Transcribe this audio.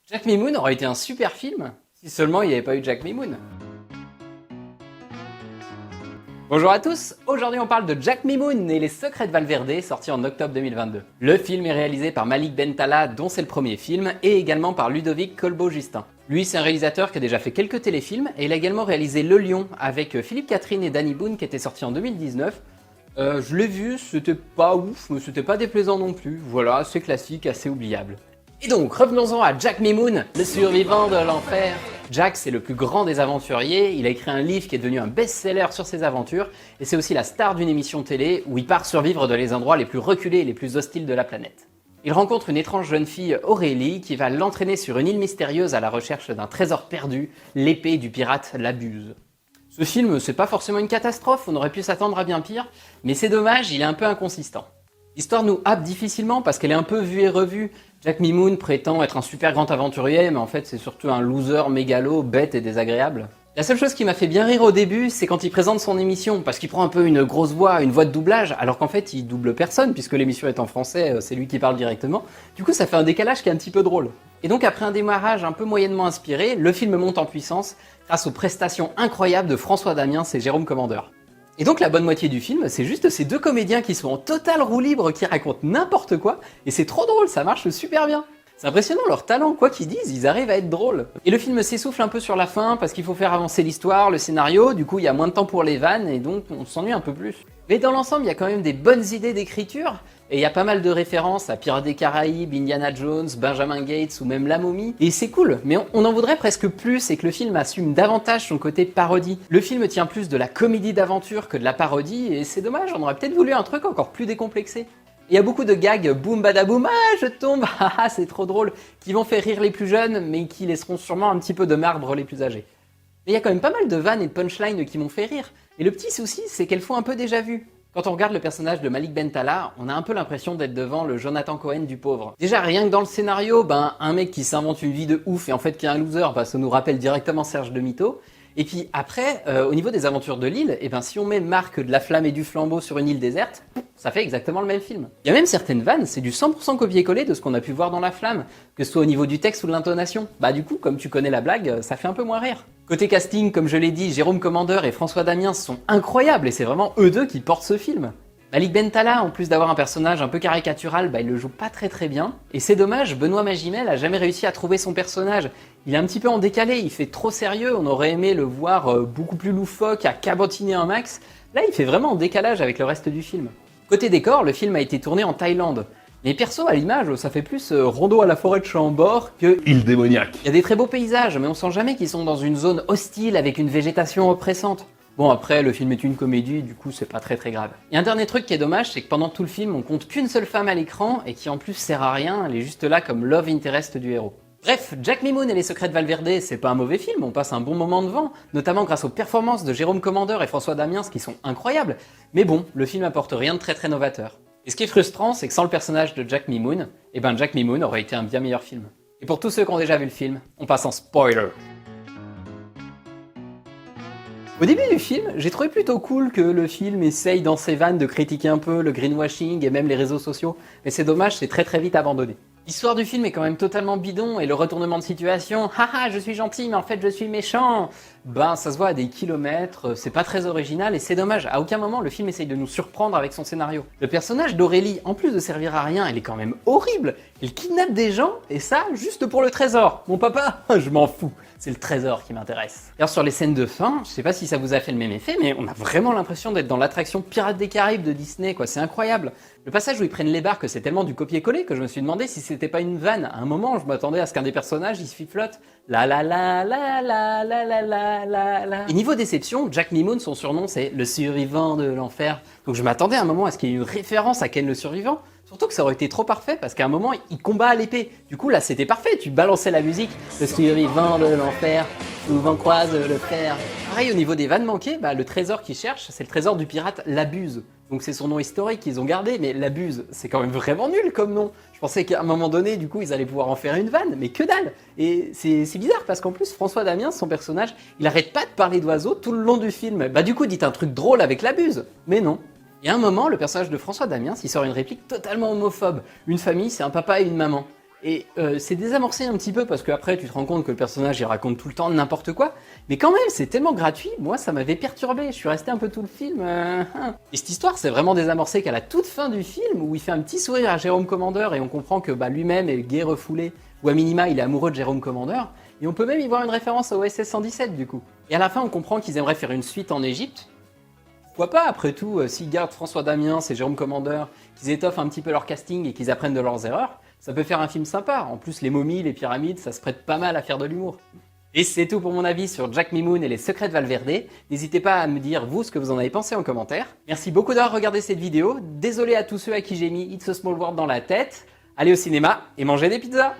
Jack Mimoun aurait été un super film si seulement il n'y avait pas eu Jack Mimoun. Bonjour à tous, aujourd'hui on parle de Jack Mimoun et les secrets de Valverde, sorti en octobre 2022. Le film est réalisé par Malik Bentala, dont c'est le premier film, et également par Ludovic Colbeau-Justin. Lui, c'est un réalisateur qui a déjà fait quelques téléfilms, et il a également réalisé Le Lion avec Philippe Catherine et Danny Boone, qui était sorti en 2019. Je l'ai vu, c'était pas ouf, mais c'était pas déplaisant non plus. Voilà, c'est classique, assez oubliable. Et donc, revenons-en à Jack Mimoun, le survivant de l'enfer. Jack, c'est le plus grand des aventuriers, il a écrit un livre qui est devenu un best-seller sur ses aventures, et c'est aussi la star d'une émission télé où il part survivre dans les endroits les plus reculés et les plus hostiles de la planète. Il rencontre une étrange jeune fille, Aurélie, qui va l'entraîner sur une île mystérieuse à la recherche d'un trésor perdu, l'épée du pirate l'abuse. Ce film, c'est pas forcément une catastrophe, on aurait pu s'attendre à bien pire, mais c'est dommage, il est un peu inconsistant. L'histoire nous happe difficilement parce qu'elle est un peu vue et revue. Jack Mimoun prétend être un super grand aventurier, mais en fait c'est surtout un loser mégalo, bête et désagréable. La seule chose qui m'a fait bien rire au début, c'est quand il présente son émission, parce qu'il prend un peu une grosse voix, une voix de doublage, alors qu'en fait il double personne, puisque l'émission est en français, c'est lui qui parle directement. Du coup ça fait un décalage qui est un petit peu drôle. Et donc après un démarrage un peu moyennement inspiré, le film monte en puissance grâce aux prestations incroyables de François Damiens et Jérôme Commandeur. Et donc la bonne moitié du film, c'est juste ces deux comédiens qui sont en total roue libre, qui racontent n'importe quoi, et c'est trop drôle, ça marche super bien. C'est impressionnant leur talent, quoi qu'ils disent, ils arrivent à être drôles. Et le film s'essouffle un peu sur la fin, parce qu'il faut faire avancer l'histoire, le scénario, du coup il y a moins de temps pour les vannes, et donc on s'ennuie un peu plus. Mais dans l'ensemble, il y a quand même des bonnes idées d'écriture, et il y a pas mal de références à Pirates des Caraïbes, Indiana Jones, Benjamin Gates ou même La Momie, et c'est cool, mais on en voudrait presque plus et que le film assume davantage son côté parodie. Le film tient plus de la comédie d'aventure que de la parodie, et c'est dommage, on aurait peut-être voulu un truc encore plus décomplexé. Il y a beaucoup de gags boum badaboum, ah je tombe, haha c'est trop drôle, qui vont faire rire les plus jeunes, mais qui laisseront sûrement un petit peu de marbre les plus âgés. Mais il y a quand même pas mal de vannes et de punchlines qui m'ont fait rire, et le petit souci c'est qu'elles font un peu déjà vu. Quand on regarde le personnage de Malik Bentala, on a un peu l'impression d'être devant le Jonathan Cohen du pauvre. Déjà rien que dans le scénario, un mec qui s'invente une vie de ouf et en fait qui est un loser, ça nous rappelle directement Serge de Mito. Et puis après, au niveau des aventures de l'île, si on met Marc de la Flamme et du Flambeau sur une île déserte, ça fait exactement le même film. Il y a même certaines vannes, c'est du 100% copier-coller de ce qu'on a pu voir dans La Flamme, que ce soit au niveau du texte ou de l'intonation. Du coup, comme tu connais la blague, ça fait un peu moins rire. Côté casting, comme je l'ai dit, Jérôme Commandeur et François Damiens sont incroyables et c'est vraiment eux deux qui portent ce film. Malik Bentala, en plus d'avoir un personnage un peu caricatural, il le joue pas très bien. Et c'est dommage, Benoît Magimel a jamais réussi à trouver son personnage. Il est un petit peu en décalé, il fait trop sérieux, on aurait aimé le voir beaucoup plus loufoque, à cabotiner un max. Là, il fait vraiment en décalage avec le reste du film. Côté décor, le film a été tourné en Thaïlande. Mais perso, à l'image, ça fait plus Rondo à la forêt de Chambord que île démoniaque. Il y a des très beaux paysages, mais on sent jamais qu'ils sont dans une zone hostile avec une végétation oppressante. Bon après, le film est une comédie, du coup c'est pas très grave. Et un dernier truc qui est dommage, c'est que pendant tout le film, on compte qu'une seule femme à l'écran, et qui en plus sert à rien, elle est juste là comme love interest du héros. Bref, Jack Mimoun et les secrets de Valverde, c'est pas un mauvais film, on passe un bon moment devant, notamment grâce aux performances de Jérôme Commandeur et François Damiens qui sont incroyables, mais bon, le film apporte rien de très novateur. Et ce qui est frustrant, c'est que sans le personnage de Jack Mimoun, Jack Mimoun aurait été un bien meilleur film. Et pour tous ceux qui ont déjà vu le film, on passe en spoiler. Au début du film, j'ai trouvé plutôt cool que le film essaye dans ses vannes de critiquer un peu le greenwashing et même les réseaux sociaux, mais c'est dommage, c'est très vite abandonné. L'histoire du film est quand même totalement bidon et le retournement de situation, haha je suis gentil mais en fait je suis méchant, ça se voit à des kilomètres, c'est pas très original et c'est dommage, à aucun moment le film essaye de nous surprendre avec son scénario. Le personnage d'Aurélie, en plus de servir à rien, elle est quand même horrible, elle kidnappe des gens et ça juste pour le trésor. Mon papa, je m'en fous. C'est le trésor qui m'intéresse. D'ailleurs sur les scènes de fin, je sais pas si ça vous a fait le même effet, mais on a vraiment l'impression d'être dans l'attraction Pirates des Caraïbes de Disney, quoi, c'est incroyable. Le passage où ils prennent les barques, c'est tellement du copier-coller que je me suis demandé si c'était pas une vanne. À un moment, je m'attendais à ce qu'un des personnages, il se flotte. La la la la la la la la la la. Et niveau déception, Jack Mimoun, son surnom c'est le survivant de l'enfer. Donc je m'attendais à un moment à ce qu'il y ait une référence à Ken le survivant. Surtout que ça aurait été trop parfait parce qu'à un moment, il combat à l'épée. Du coup, là, c'était parfait. Tu balançais la musique. Le survivant de l'enfer, souvent croise le fer. Pareil, au niveau des vannes manquées, le trésor qu'ils cherchent, c'est le trésor du pirate l'Abuse. Donc c'est son nom historique qu'ils ont gardé, mais l'Abuse, c'est quand même vraiment nul comme nom. Je pensais qu'à un moment donné, du coup, ils allaient pouvoir en faire une vanne, mais que dalle. Et c'est bizarre parce qu'en plus, François Damiens, son personnage, il arrête pas de parler d'oiseaux tout le long du film. Du coup, dites un truc drôle avec l'Abuse. Mais non. Et à un moment, le personnage de François Damiens, il sort une réplique totalement homophobe. Une famille, c'est un papa et une maman. Et c'est désamorcé un petit peu parce qu'après tu te rends compte que le personnage il raconte tout le temps n'importe quoi, mais quand même c'est tellement gratuit, moi ça m'avait perturbé, je suis resté un peu tout le film. Et cette histoire c'est vraiment désamorcé qu'à la toute fin du film où il fait un petit sourire à Jérôme Commander et on comprend que lui-même est gay refoulé, ou à minima il est amoureux de Jérôme Commander, et on peut même y voir une référence au OSS 117 du coup. Et à la fin on comprend qu'ils aimeraient faire une suite en Égypte. Pourquoi pas, après tout, s'ils gardent François Damiens et Jérôme Commander, qu'ils étoffent un petit peu leur casting et qu'ils apprennent de leurs erreurs, ça peut faire un film sympa. En plus, les momies, les pyramides, ça se prête pas mal à faire de l'humour. Et c'est tout pour mon avis sur Jack Mimoun et les secrets de Valverde. N'hésitez pas à me dire vous ce que vous en avez pensé en commentaire. Merci beaucoup d'avoir regardé cette vidéo. Désolé à tous ceux à qui j'ai mis It's a Small World dans la tête. Allez au cinéma et mangez des pizzas!